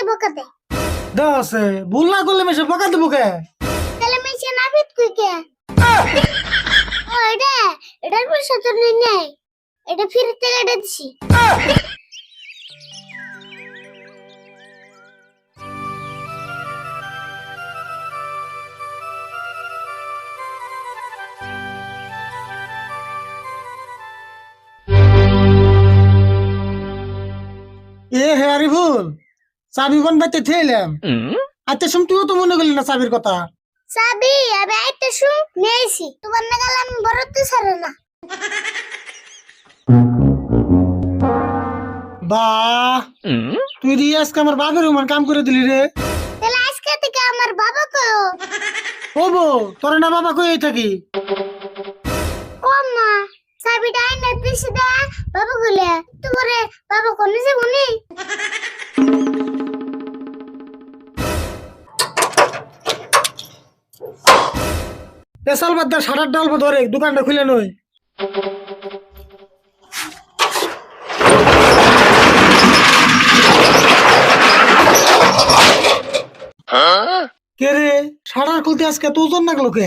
বকা দেয়। দশে ভুল না করলে মেশে বকা দেবো কে? তাহলে মেশে নাফিত কই কে? ও এটার পয়সা তো নেই, এটা ফিরতে কেটে দিছি। এ হে আরে ভুল চাবি কোন বাইতে থেলাম। আচ্ছা শুন, তুইও তো মনে করলি না চাবির কথা। চাবি আমি আইতে শুন নেইছি, তোমার না গেলে আমি বড়তে ছাড়ে না। বাহ, তুই দিয়ে আজকে আমার বাপের উমান কাম করে দিলি রে। তাহলে আজকে থেকে আমার বাবা কয়ো। ও বউ, তোর না বাবা কই থাকি? ও মা, চাবিটা আইনা দিছি দা বাবা গুলে তোমারে বাবা কোনে যে উনি। পেশাল বাদ দা, সারার ডাল ধরে দোকানটা খুলে নই। কে রে, সারার খুলতে আজকে তো ওজন লাগলো কে?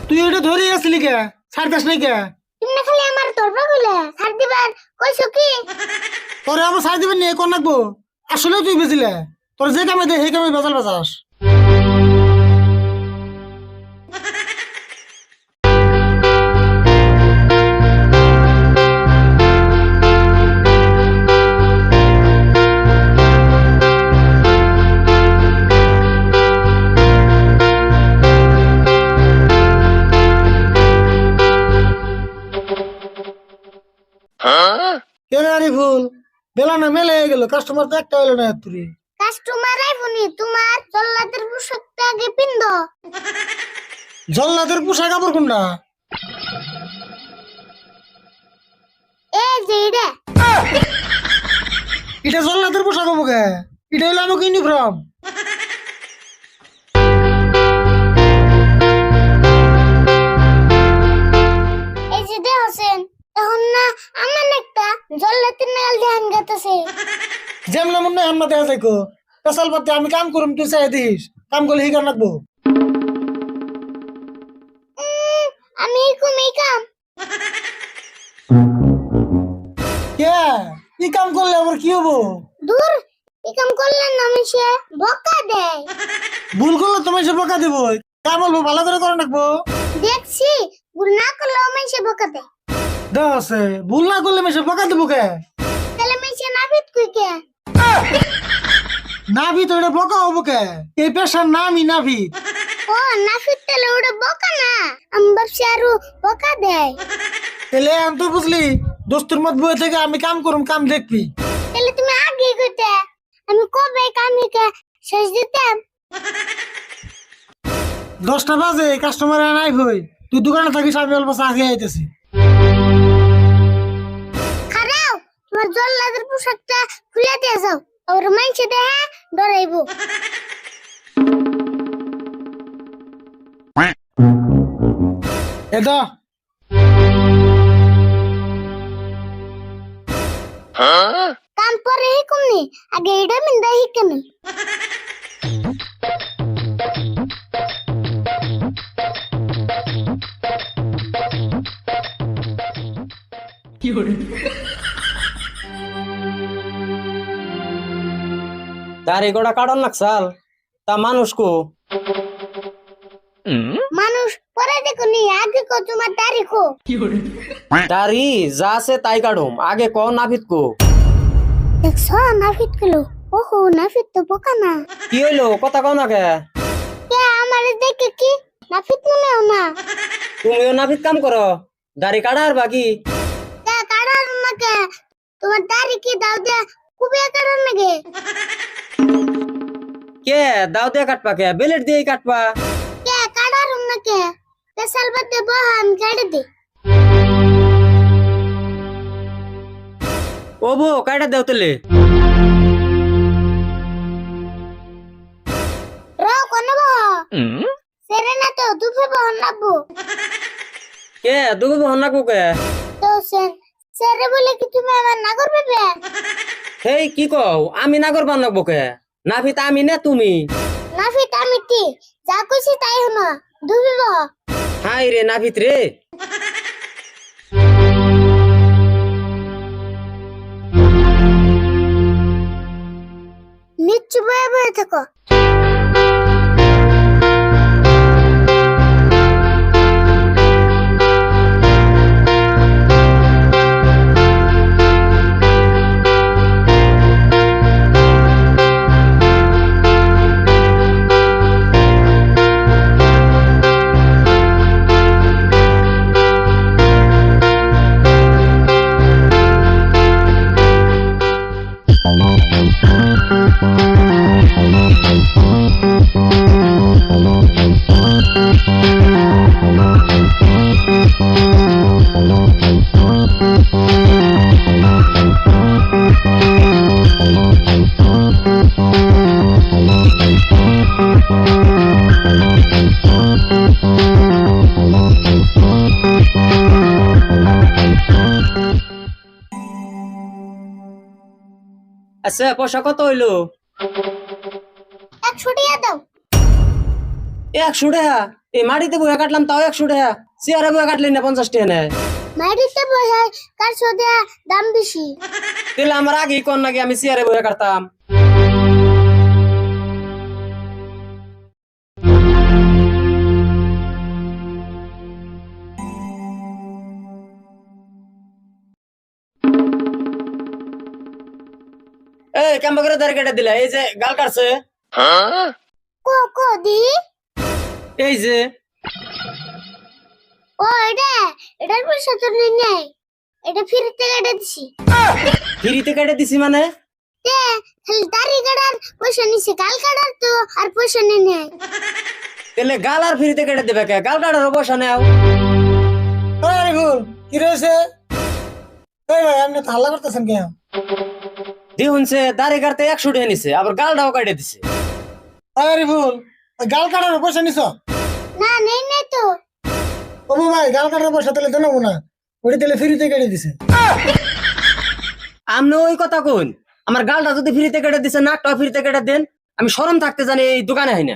তুই ওটা ধরে আসলি কে? ছাড়তাস নাই কে? তুমি না খালি আমার দরবা গুলে ছাড় দিবার কইছো কি? তোরে আমার ছাড় দিবেন নিয়ে কোন রাখবো? আসলে তুই বেচিলে তোর যে কামে দে সেই কামে বেচাল বেচাস। কেন আরে ভুল, বেলা না মেলে গেল, কাস্টমার তো একটা হইলো না তুই। কাস্টমার আইবনি, তোমার জল্লাদের পোশাকটা আগে পিন্দ। জল্লাদের পোশাক কাপড় কোনটা? এই যে এটা এটা জল্লাদের পোশাক হবো কে? এটা হলো আমাকে ইউনিফর্ম। এই যে দে হোসেন, এখন না আমার একটা জল্লাদের নাল ধ্যান গাতেছে। যেমন মনে হয় আমরা দেখা যাইকো পেশাল পাতে আমি কাম করুম, তুই চাই দিস কাম করলে হিগার রাখবো। আমি এই কাম কে কি কাম করলে আবার কি হবো? দূর, এই কাম করলে না মিশে বকা দেয়। ভুল করলে তোমার সে বকা দেবো, কাম বলবো ভালো করে করে রাখবো। দেখছি ভুল না করলেও মিশে বকা দেয়। দশে ভুল না করলে মেশে বকা দেবো কে? তাহলে মিশে নাফিত কই কে? নাভি তো এটা বকা হবো কে? এই পেশার নামই নাভি। ও নাফিত, তাহলে ওটা বকা না, আমি ভাবছি আরো বকা দেয়। তাহলে আমি তো বুঝলি দোস্তুর মত বয়ে থেকে আমি কাম করুম, কাম দেখবি। তাহলে তুমি আগে কইতে, আমি কবে কামিকে শেষ দিতাম। 10টা বাজে কাস্টমার নাই হই, তুই দোকানে থাকিস, আমি অল্প চা খেয়ে আইতেছি। খারাও, তোমার জল্লাদের পোশাকটা খুলে দিয়ে যাও, আর মাইছে দেহে ডরাইবো। এটা কাম পরে হি কমনি, আগে এটা মিন্দা হি কেমন। দাড়ি গোড়া কাটন লাগছাল তা মানুষ কো? মানুষ পরে দেখো নি, আগে কো তোমার দাড়ি কো। দাড়ি যা আছে তাই কাটুম, আগে ক নাভিত কো। দেখছো নাফিত গুলো, ওহো নাফিত তো বোকা না। কি হইলো কথা কও না কে? কে আমারে দেখে কি নাফিত মনেও না। তুমিও নাভিত কাম করো, দাড়ি কাটার বাকি। কে কাটার নাকে, তোমার দাড়ি কি দাও দে খুবই কাটার নাকি? কে দাও দিয়ে কাটবা, কে বেলেট দিয়ে কাটবা? কে কাটার নাকে, পেশাল বাদে বহান কাটে দে। ও বো কাটা দেও তেলে। র কোন বহ সেরে না তো দুপুর বহন লাগবো। কে দুগু বহন না কে তো স্যারে বলে কি তুমি আমার না করবে বে? হেই কি কও আমি নাগর বানাবো কে নাভিত আমি না তুমি নাফিত আমি টি যা কইছি তাই হনো ডুবিব। হাই রে নাভিত রে নিচু বয়ে বয়ে থাকো। আচ্ছা পয়সা কত হইলো 100 টাকা দাও। 100 টাকা এই মাটিতে বইয়া কাটলাম তাও 100 টাকা চেয়ারে বইয়া কাটলি না 50 টাকা নেয় মাইরিতে বসে কার সোদা দাম বেশি। তাহলে আমার আগেই কোন নাকি আমি চেয়ারে বইয়া কাটতাম এই কেমন করে দাঁড়িয়ে কেটে দিলা এই যে গাল কাটছে কো কো দি এই যে ও এটার পয়সা তো নেই, এটা ফিরতে কেটে দিছি। ফ্রিতে কেটে দিছি মানে তে খালি দাড়ি কাটার পয়সা নিছে, গাল কাটার তো আর পয়সা নেই। তাহলে গাল আর ফ্রিতে কেটে দেবে কে গাল কাটার পয়সা নেও ওই আরিফুল কি রয়েছে? এই ভাই আপনি তো হাল্লা করতেছেন কেন? দিহুনছে দাড়ি কাটতে 100 টাকা নিছে আবার গালটাও কেটে দিছে ওই আরিফুল ওই গাল কাটার পয়সা নিছ? না নেই তো। ও ভাই গাল কাটার পয়সা তাহলে তো নেবো না, ওটি তাহলে ফ্রিতে কেটে দিছে। আপনি ওই কথা কোন আমার গালটা যদি ফ্রিতে কেটে দিছে নাকটাও ফ্রিতে কেটে দেন আমি শরম থাকতে জানি এই দোকানে হয় না